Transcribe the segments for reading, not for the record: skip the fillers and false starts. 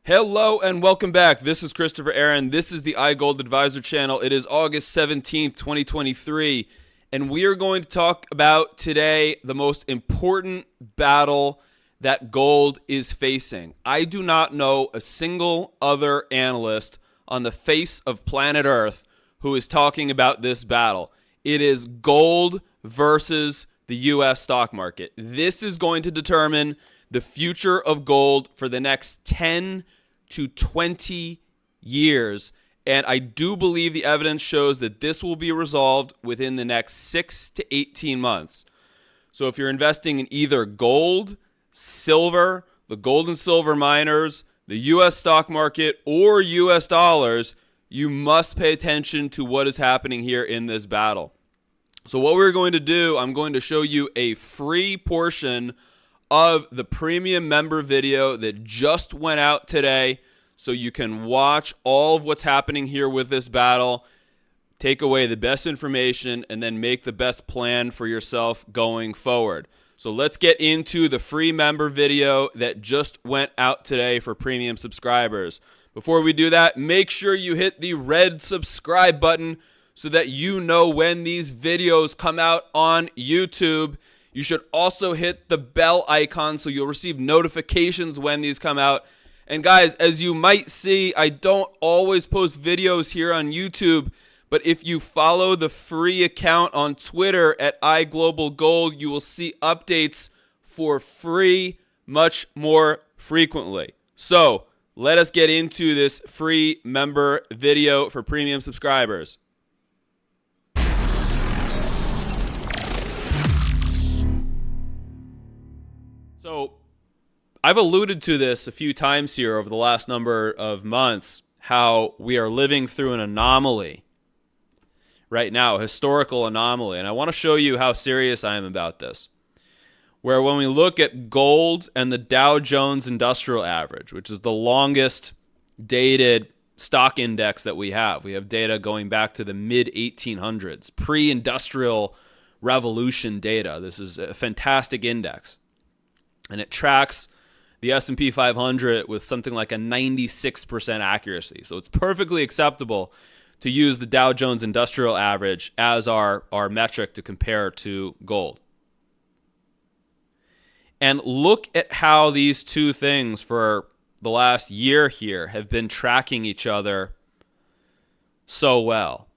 Hello and welcome back. This is Christopher Aaron. This is the iGold Advisor channel. It is August 17th, 2023, and we are going to talk about today the most important battle that gold is facing. I do not know a single other analyst on the face of planet Earth who is talking about this battle. It is gold versus the U.S. stock market. This is going to determine the future of gold for the next 10 to 20 years. And I do believe the evidence shows that this will be resolved within the next 6 to 18 months. So if you're investing in either gold, silver, the gold and silver miners, the U.S. stock market, or U.S. dollars, you must pay attention to what is happening here in this battle. So what we're going to do, I'm going to show you a free portion of the premium member video that just went out today, so you can watch all of what's happening here with this battle, take away the best information, and then make the best plan for yourself going forward. So let's get into the free member video that just went out today for premium subscribers. Before we do that, make sure you hit the red subscribe button so that you know when these videos come out on YouTube. You should also hit the bell icon so you'll receive notifications when these come out. And guys, as you might see, I don't always post videos here on YouTube, but if you follow the free account on Twitter at iGlobalGold, you will see updates for free much more frequently. So let us get into this free member video for premium subscribers. So I've alluded to this a few times here over the last number of months, how we are living through an anomaly right now, a historical anomaly. And I want to show you how serious I am about this. Where when we look at gold and the Dow Jones Industrial Average, which is the longest dated stock index that we have data going back to the mid-1800s, pre-industrial revolution data. This is a fantastic index. And it tracks the S&P 500 with something like a 96% accuracy. So it's perfectly acceptable to use the Dow Jones Industrial Average as our metric to compare to gold. And look at how these two things for the last year here have been tracking each other so well.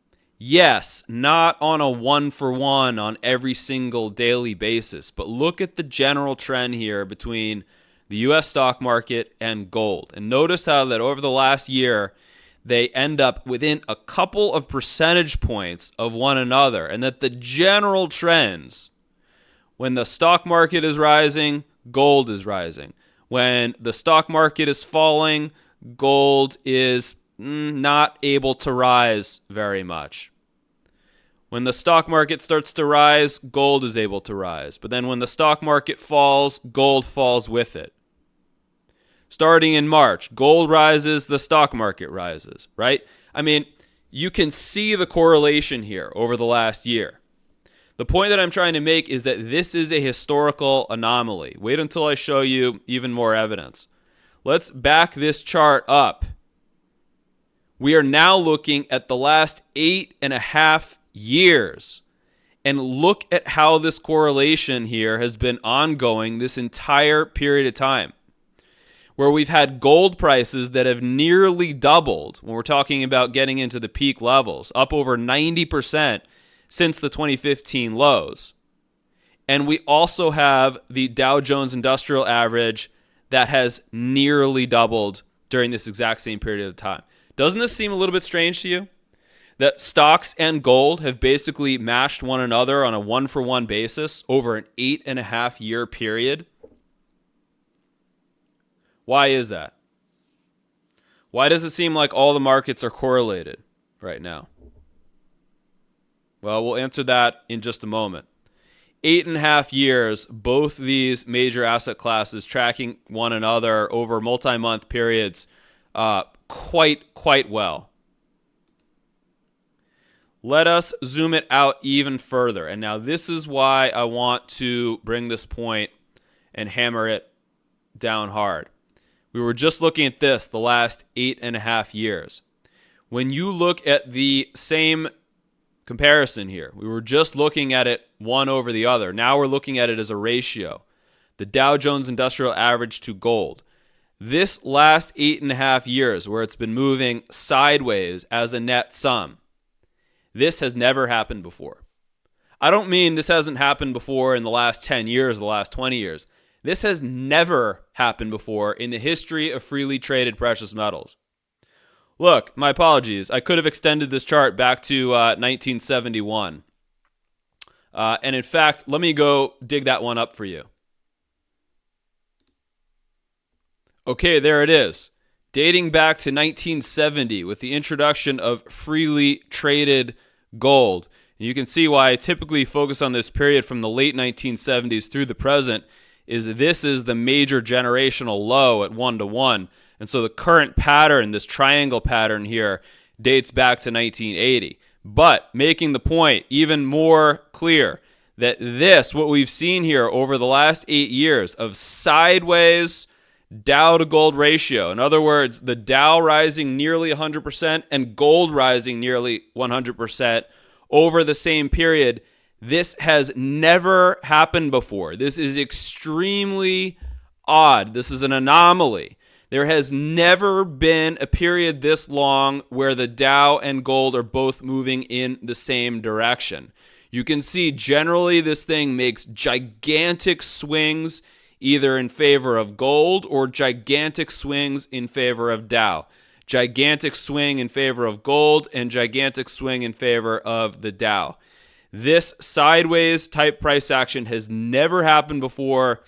Yes, not on a one-for-one on every single daily basis, but look at the general trend here between the U.S. stock market and gold. And notice how that over the last year, they end up within a couple of percentage points of one another, and that the general trends, when the stock market is rising, gold is rising. When the stock market is falling, gold is not able to rise very much. When the stock market starts to rise, gold is able to rise. But then when the stock market falls, gold falls with it. Starting in March, gold rises, the stock market rises, right? I mean, you can see the correlation here over the last year. The point that I'm trying to make is that this is a historical anomaly. Wait until I show you even more evidence. Let's back this chart up. We are now looking at the last 8.5 years. And look at how this correlation here has been ongoing this entire period of time, where we've had gold prices that have nearly doubled when we're talking about getting into the peak levels, up over 90% since the 2015 lows. And we also have the Dow Jones Industrial Average that has nearly doubled during this exact same period of time. Doesn't this seem a little bit strange to you? That stocks and gold have basically matched one another on a one-for-one basis over an 8.5 year period. Why is that? Why does it seem like all the markets are correlated right now? Well, we'll answer that in just a moment. 8.5 years, both these major asset classes tracking one another over multi-month periods quite well. Let us zoom it out even further. And now this is why I want to bring this point and hammer it down hard. We were just looking at this the last 8.5 years. When you look at the same comparison here, we were just looking at it one over the other. Now we're looking at it as a ratio. The Dow Jones Industrial Average to gold. This last 8.5 years, where it's been moving sideways as a net sum, this has never happened before. I don't mean this hasn't happened before in the last 10 years, the last 20 years. This has never happened before in the history of freely traded precious metals. Look, my apologies. I could have extended this chart back to 1971. And in fact, let me go dig that one up for you. Okay, there it is. Dating back to 1970 with the introduction of freely traded gold. And you can see why I typically focus on this period from the late 1970s through the present, is this is the major generational low at 1-to-1. And so the current pattern, this triangle pattern here, dates back to 1980. But making the point even more clear that this, what we've seen here over the last 8 years of sideways Dow to gold ratio. In other words, the Dow rising nearly 100% and gold rising nearly 100% over the same period. This has never happened before. This is extremely odd. This is an anomaly. There has never been a period this long where the Dow and gold are both moving in the same direction. You can see generally this thing makes gigantic swings either in favor of gold or gigantic swings in favor of Dow. Gigantic swing in favor of gold and gigantic swing in favor of the Dow. This sideways type price action has never happened before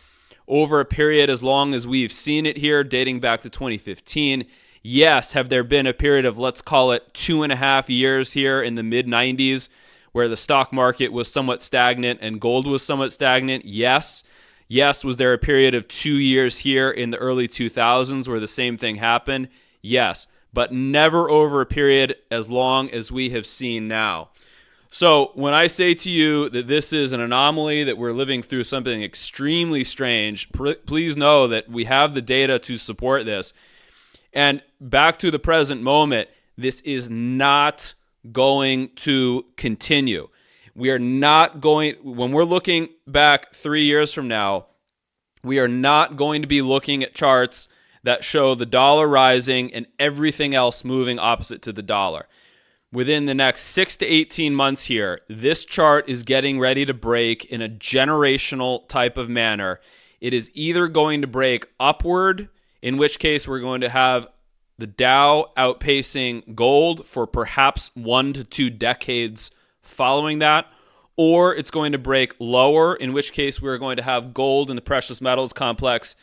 over a period as long as we've seen it here, dating back to 2015. Yes, have there been a period of, let's call it 2.5 years here in the mid-90s where the stock market was somewhat stagnant and gold was somewhat stagnant? Yes. Yes, was there a period of 2 years here in the early 2000s where the same thing happened? Yes, but never over a period as long as we have seen now. So when I say to you that this is an anomaly, that we're living through something extremely strange, please know that we have the data to support this. And back to the present moment, this is not going to continue. We are not going, when we're looking back 3 years from now, we are not going to be looking at charts that show the dollar rising and everything else moving opposite to the dollar. Within the next 6 to 18 months here, this chart is getting ready to break in a generational type of manner. It is either going to break upward, in which case we're going to have the Dow outpacing gold for perhaps 1 to 2 decades following that, or it's going to break lower, in which case we're going to have gold and the precious metals complex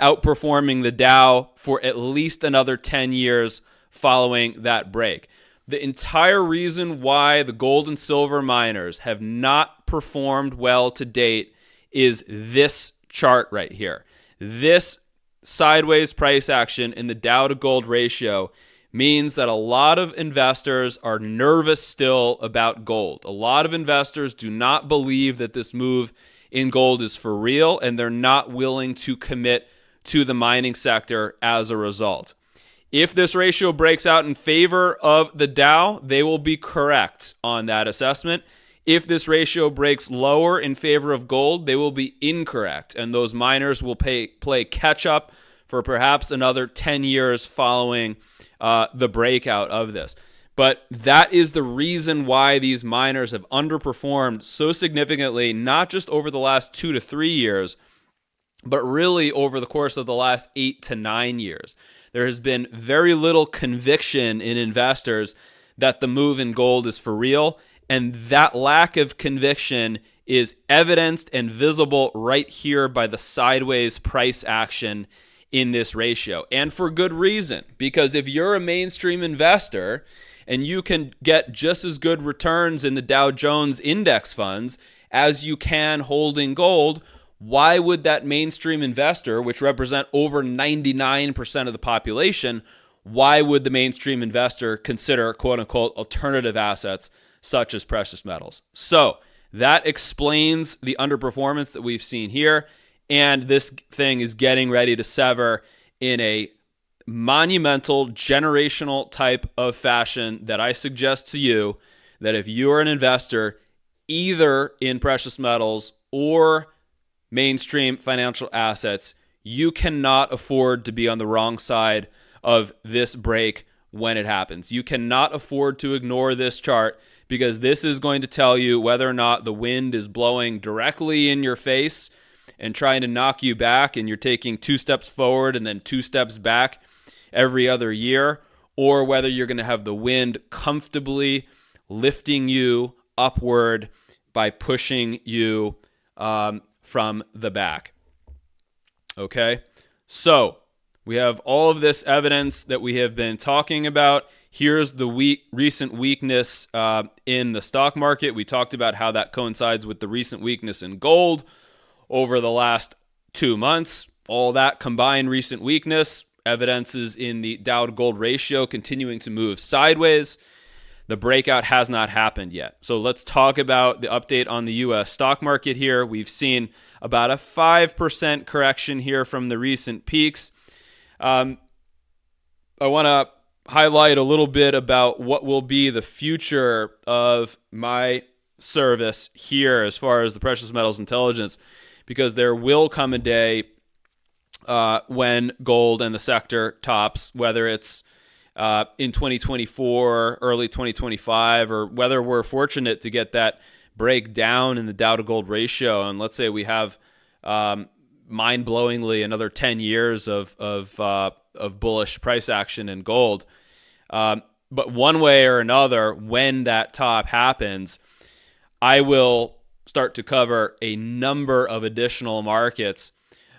outperforming the Dow for at least another 10 years following that break. The entire reason why the gold and silver miners have not performed well to date is this chart right here. This sideways price action in the Dow to gold ratio means that a lot of investors are nervous still about gold. A lot of investors do not believe that this move in gold is for real, and they're not willing to commit to the mining sector as a result. If this ratio breaks out in favor of the Dow, they will be correct on that assessment. If this ratio breaks lower in favor of gold, they will be incorrect, and those miners will play catch up for perhaps another 10 years following the breakout of this. But that is the reason why these miners have underperformed so significantly, not just over the last 2 to 3 years, but really over the course of the last 8 to 9 years. There has been very little conviction in investors that the move in gold is for real, and that lack of conviction is evidenced and visible right here by the sideways price action in this ratio. And for good reason, because if you're a mainstream investor and you can get just as good returns in the Dow Jones index funds as you can holding gold, why would that mainstream investor, which represent over 99% of the population, why would the mainstream investor consider quote-unquote alternative assets such as precious metals? So that explains the underperformance that we've seen here, and this thing is getting ready to sever in a monumental, generational type of fashion that I suggest to you that if you are an investor, either in precious metals or mainstream financial assets, you cannot afford to be on the wrong side of this break when it happens. You cannot afford to ignore this chart, because this is going to tell you whether or not the wind is blowing directly in your face and trying to knock you back, and you're taking 2 steps forward and then 2 steps back every other year, or whether you're going to have the wind comfortably lifting you upward by pushing you from the back. Okay, so we have all of this evidence that we have been talking about. Here's the recent weakness in the stock market. We talked about how that coincides with the recent weakness in gold over the last 2 months. All that combined recent weakness evidences in the Dow to gold ratio continuing to move sideways. The breakout has not happened yet. So let's talk about the update on the U.S. stock market here. We've seen about a 5% correction here from the recent peaks. I want to highlight a little bit about what will be the future of my service here as far as the precious metals intelligence, because there will come a day when gold and the sector tops, whether it's in 2024, early 2025, or whether we're fortunate to get that breakdown in the Dow to gold ratio. And let's say we have mind-blowingly another 10 years of bullish price action in gold. But one way or another, when that top happens, I will start to cover a number of additional markets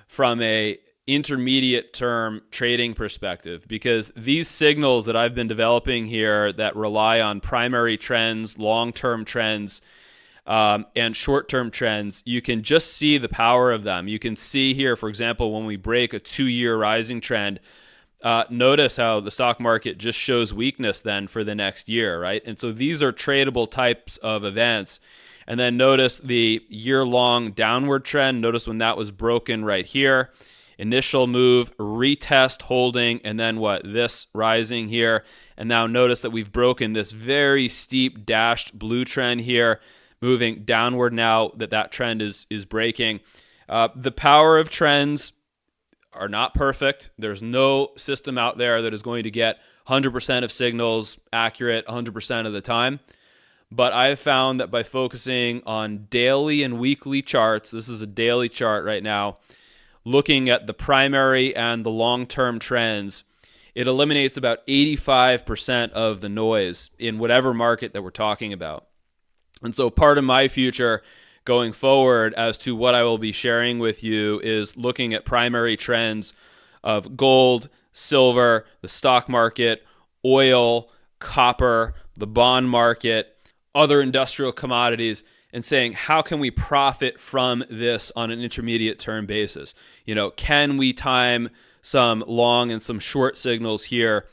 from a intermediate term trading perspective, because these signals that I've been developing here that rely on primary trends, long-term trends, and short-term trends, you can just see the power of them. You can see here, for example, when we break a 2-year rising trend, notice how the stock market just shows weakness then for the next year, right? And so these are tradable types of events. And then notice the year-long downward trend. Notice when that was broken right here. Initial move, retest, holding, and then what? This rising here. And now notice that we've broken this very steep dashed blue trend here, moving downward now that trend is breaking. The power of trends are not perfect. There's no system out there that is going to get 100% of signals accurate 100% of the time. But I've found that by focusing on daily and weekly charts, this is a daily chart right now, looking at the primary and the long-term trends, it eliminates about 85% of the noise in whatever market that we're talking about. And so part of my future going forward as to what I will be sharing with you is looking at primary trends of gold, silver, the stock market, oil, copper, the bond market, other industrial commodities, and saying, how can we profit from this on an intermediate term basis? Can we time some long and some short signals here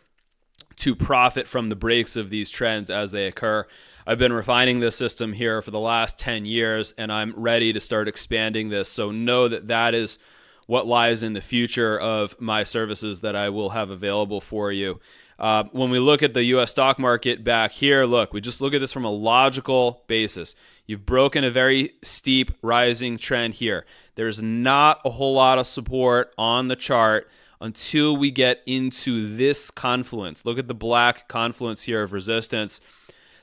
to profit from the breaks of these trends as they occur? I've been refining this system here for the last 10 years, and I'm ready to start expanding this. So know that that is what lies in the future of my services that I will have available for you. When we look at the U.S. stock market back here, look, we just look at this from a logical basis. You've broken a very steep rising trend here. There's not a whole lot of support on the chart until we get into this confluence. Look at the black confluence here of resistance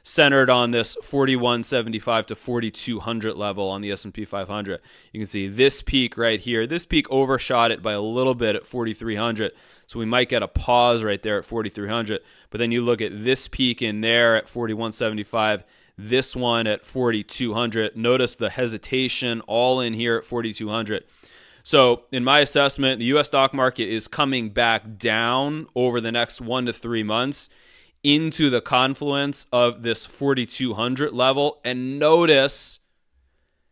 centered on this 4175 to 4200 level on the S&P 500. You can see this peak right here. This peak overshot it by a little bit at 4300. So we might get a pause right there at 4300. But then you look at this peak in there at 4175, this one at 4200. Notice the hesitation all in here at 4200. So in my assessment, the U.S. stock market is coming back down over the next 1 to 3 months into the confluence of this 4200 level. And notice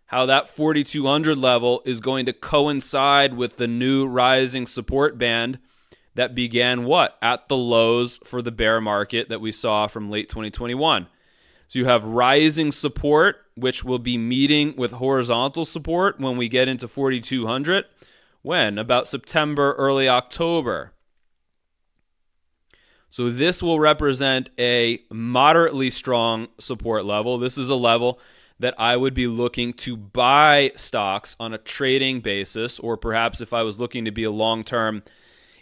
how that 4200 level is going to coincide with the new rising support band that began what? At the lows for the bear market that we saw from late 2021. So you have rising support, which will be meeting with horizontal support when we get into 4200. When? About September, early October. So this will represent a moderately strong support level. This is a level that I would be looking to buy stocks on a trading basis, or perhaps if I was looking to be a long-term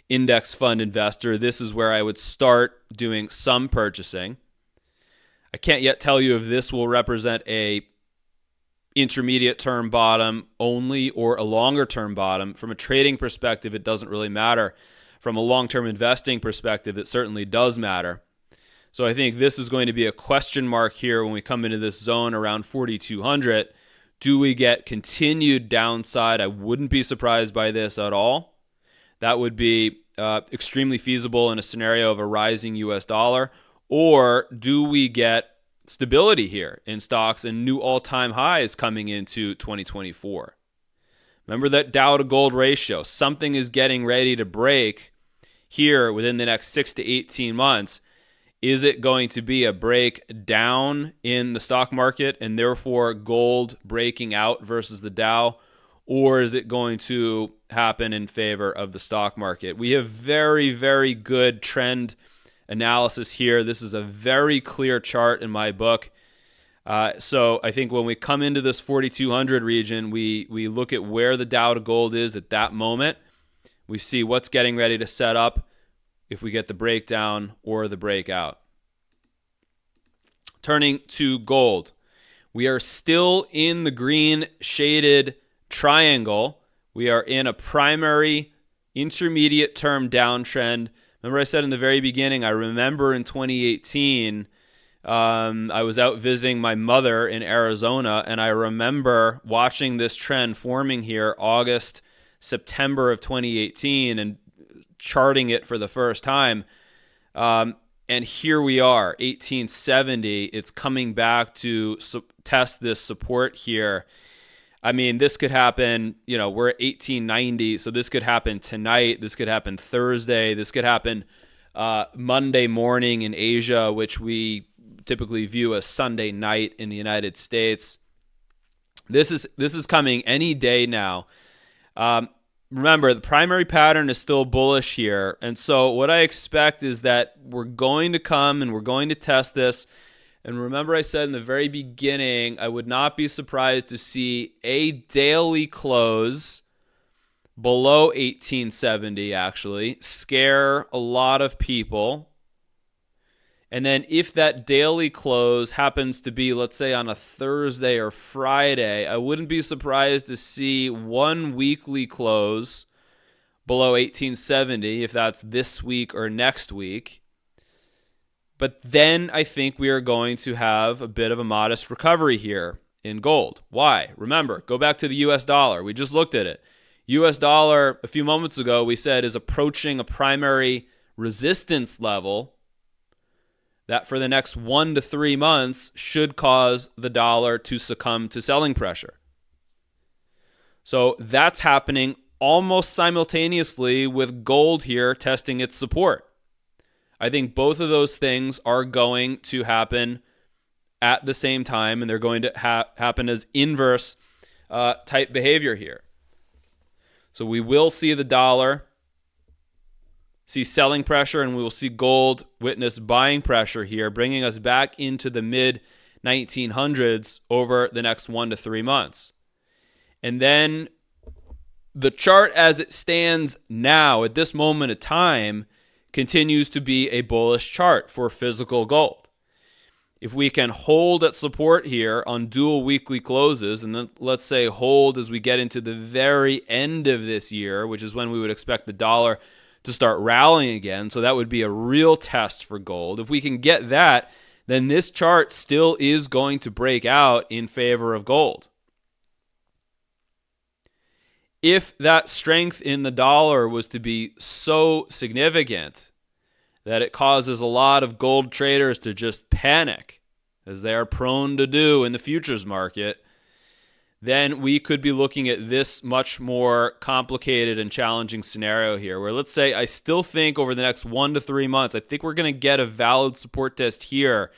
index fund investor, this is where I would start doing some purchasing. I can't yet tell you if this will represent a intermediate term bottom only or a longer term bottom. From a trading perspective, it doesn't really matter. From a long-term investing perspective, it certainly does matter. So I think this is going to be a question mark here when we come into this zone around 4,200. Do we get continued downside? I wouldn't be surprised by this at all. That would be extremely feasible in a scenario of a rising US dollar. Or do we get stability here in stocks and new all-time highs coming into 2024? Remember that Dow to gold ratio. Something is getting ready to break here within the next 6 to 18 months. Is it going to be a break down in the stock market and therefore gold breaking out versus the Dow? Or is it going to happen in favor of the stock market? We have very, very good trend analysis here. This is a very clear chart in my book. So I think when we come into this 4,200 region, we look at where the Dow to gold is at that moment. We see what's getting ready to set up if we get the breakdown or the breakout. Turning to gold, we are still in the green shaded triangle. We are in a primary intermediate term downtrend. Remember I said in the very beginning, I remember in 2018, I was out visiting my mother in Arizona, and I remember watching this trend forming here August, September of 2018 and charting it for the first time. And here we are, 1870. It's coming back to test this support here. I mean, this could happen, we're at 1890, so this could happen tonight. This could happen Thursday. This could happen Monday morning in Asia, which we typically view as Sunday night in the United States. This is coming any day now. Remember, the primary pattern is still bullish here. And so what I expect is that we're going to come and we're going to test this. And remember I said in the very beginning, I would not be surprised to see a daily close below 1870, actually, scare a lot of people. And then if that daily close happens to be, let's say, on a Thursday or Friday, I wouldn't be surprised to see one weekly close below 1870, if that's this week or next week. But then I think we are going to have a bit of a modest recovery here in gold. Why? Remember, go back to the US dollar. We just looked at it. US dollar, a few moments ago, we said is approaching a primary resistance level that for the next 1 to 3 months should cause the dollar to succumb to selling pressure. So that's happening almost simultaneously with gold here testing its support. I think both of those things are going to happen at the same time, and they're going to happen as inverse type behavior here. So we will see the dollar see selling pressure, and we will see gold witness buying pressure here, bringing us back into the mid-1900s over the next 1 to 3 months. And then the chart as it stands now at this moment of time continues to be a bullish chart for physical gold. If we can hold at support here on dual weekly closes, and then let's say hold as we get into the very end of this year, which is when we would expect the dollar to start rallying again, so that would be a real test for gold. If we can get that, then this chart still is going to break out in favor of gold. If that strength in the dollar was to be so significant that it causes a lot of gold traders to just panic, as they are prone to do in the futures market, then we could be looking at this much more complicated and challenging scenario here, where let's say I still think over the next 1 to 3 months, I think we're going to get a valid support test here,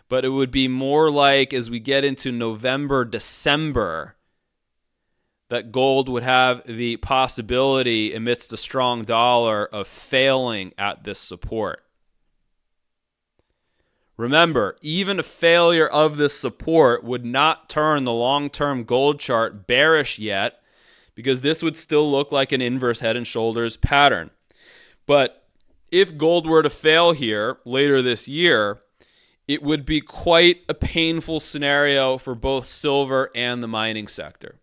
but it would be more like as we get into November, December, that gold would have the possibility, amidst a strong dollar, of failing at this support. Remember, even a failure of this support would not turn the long-term gold chart bearish yet, because this would still look like an inverse head and shoulders pattern. But if gold were to fail here later this year, it would be quite a painful scenario for both silver and the mining sector.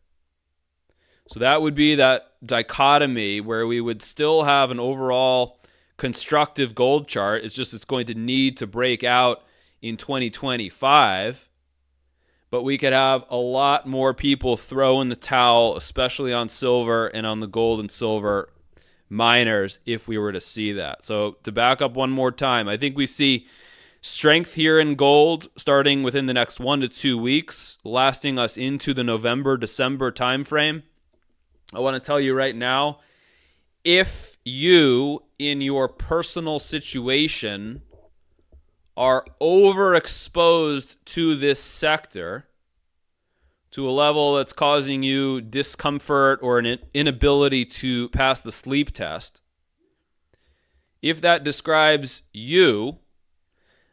So that would be that dichotomy where we would still have an overall constructive gold chart. It's just it's going to need to break out in 2025. But we could have a lot more people throw in the towel, especially on silver and on the gold and silver miners, if we were to see that. So to back up one more time, I think we see strength here in gold starting within the next 1 to 2 weeks, lasting us into the November-December timeframe. I want to tell you right now, if you, in your personal situation, are overexposed to this sector to a level that's causing you discomfort or an inability to pass the sleep test, if that describes you,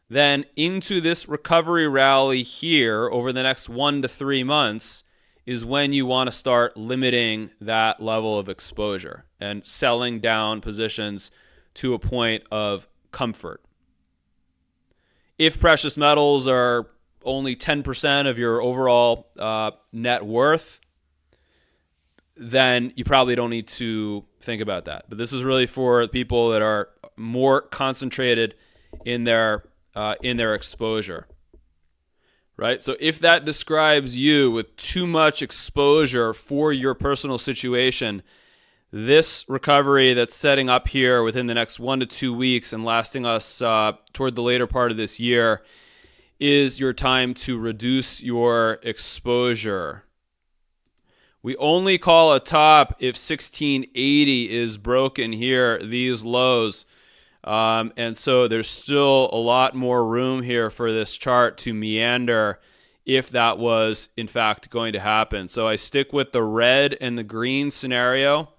then into this recovery rally here over the next 1 to 3 months is when you want to start limiting that level of exposure and selling down positions to a point of comfort. If precious metals are only 10% of your overall net worth, then you probably don't need to think about that. But this is really for people that are more concentrated in their exposure, right? So if that describes you with too much exposure for your personal situation, this recovery that's setting up here within the next 1 to 2 weeks and lasting us toward the later part of this year is your time to reduce your exposure. We only call a top if 1680 is broken here, these lows. And so there's still a lot more room here for this chart to meander if that was, in fact, going to happen. So I stick with the red and the green scenario.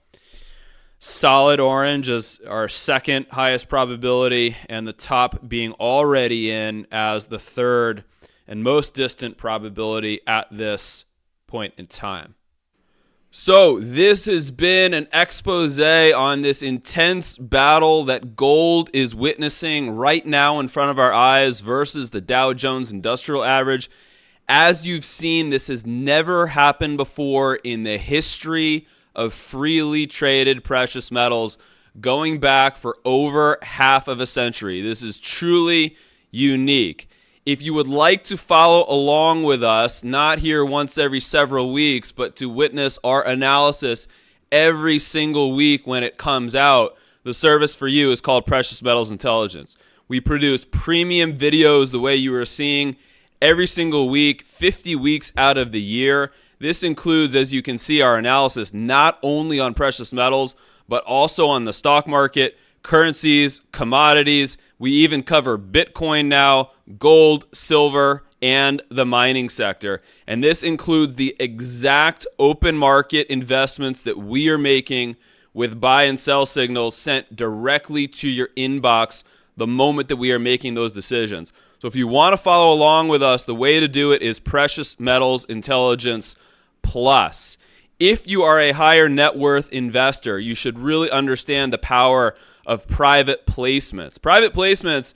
Solid orange is our second highest probability, and the top being already in as the third and most distant probability at this point in time. So this has been an expose on this intense battle that gold is witnessing right now in front of our eyes versus the Dow Jones Industrial Average. As you've seen, this has never happened before in the history of freely traded precious metals going back for over half of a century. This is truly unique. If you would like to follow along with us, not here once every several weeks, but to witness our analysis every single week when it comes out, the service for you is called Precious Metals Intelligence. We produce premium videos the way you are seeing every single week, 50 weeks out of the year. This includes, as you can see, our analysis not only on precious metals, but also on the stock market, currencies, commodities. We even cover Bitcoin now, gold, silver, and the mining sector. And this includes the exact open market investments that we are making with buy and sell signals sent directly to your inbox the moment that we are making those decisions. So if you want to follow along with us, the way to do it is Precious Metals Intelligence Plus. If you are a higher net worth investor, you should really understand the power of private placements. Private placements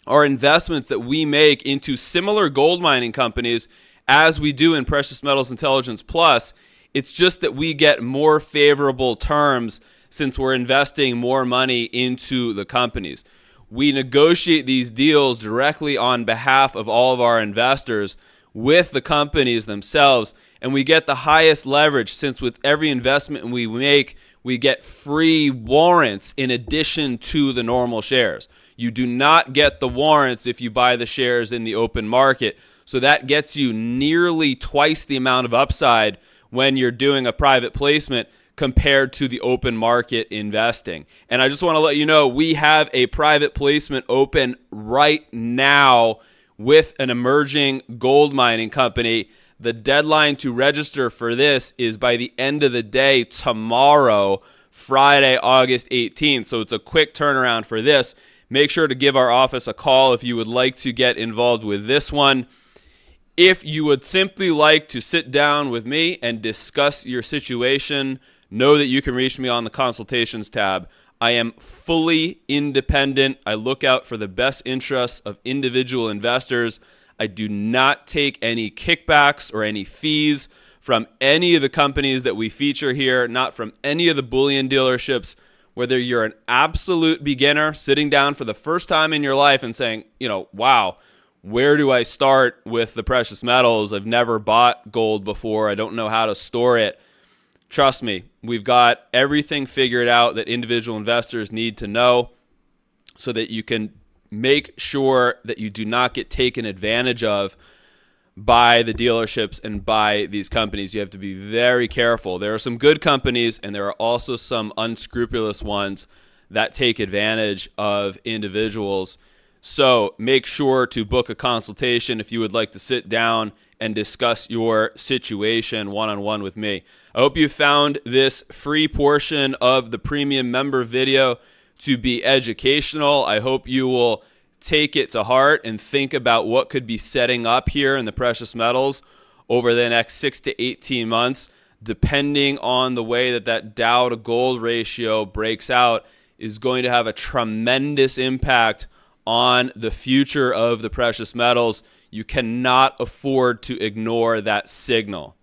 are investments that we make into similar gold mining companies as we do in Precious Metals Intelligence Plus. It's just that we get more favorable terms since we're investing more money into the companies. We negotiate these deals directly on behalf of all of our investors with the companies themselves, and we get the highest leverage since with every investment we make, we get free warrants in addition to the normal shares. You do not get the warrants if you buy the shares in the open market, so that gets you nearly twice the amount of upside when you're doing a private placement compared to the open market investing. And I just want to let you know, we have a private placement open right now with an emerging gold mining company The deadline to register for this is by the end of the day tomorrow, Friday, August 18th. So it's a quick turnaround for this. Make sure to give our office a call if you would like to get involved with this one. If you would simply like to sit down with me and discuss your situation, know that you can reach me on the consultations tab. I am fully independent. I look out for the best interests of individual investors. I do not take any kickbacks or any fees from any of the companies that we feature here, not from any of the bullion dealerships. Whether you're an absolute beginner sitting down for the first time in your life and saying, wow, where do I start with the precious metals? I've never bought gold before. I don't know how to store it. Trust me, we've got everything figured out that individual investors need to know so that you can make sure that you do not get taken advantage of by the dealerships and by these companies. You have to be very careful. There are some good companies, and there are also some unscrupulous ones that take advantage of individuals. So make sure to book a consultation if you would like to sit down and discuss your situation one-on-one with me. I hope you found this free portion of the premium member video to be educational. I hope you will take it to heart and think about what could be setting up here in the precious metals over the next 6 to 18 months, depending on the way that Dow to gold ratio breaks out, is going to have a tremendous impact on the future of the precious metals. You cannot afford to ignore that signal.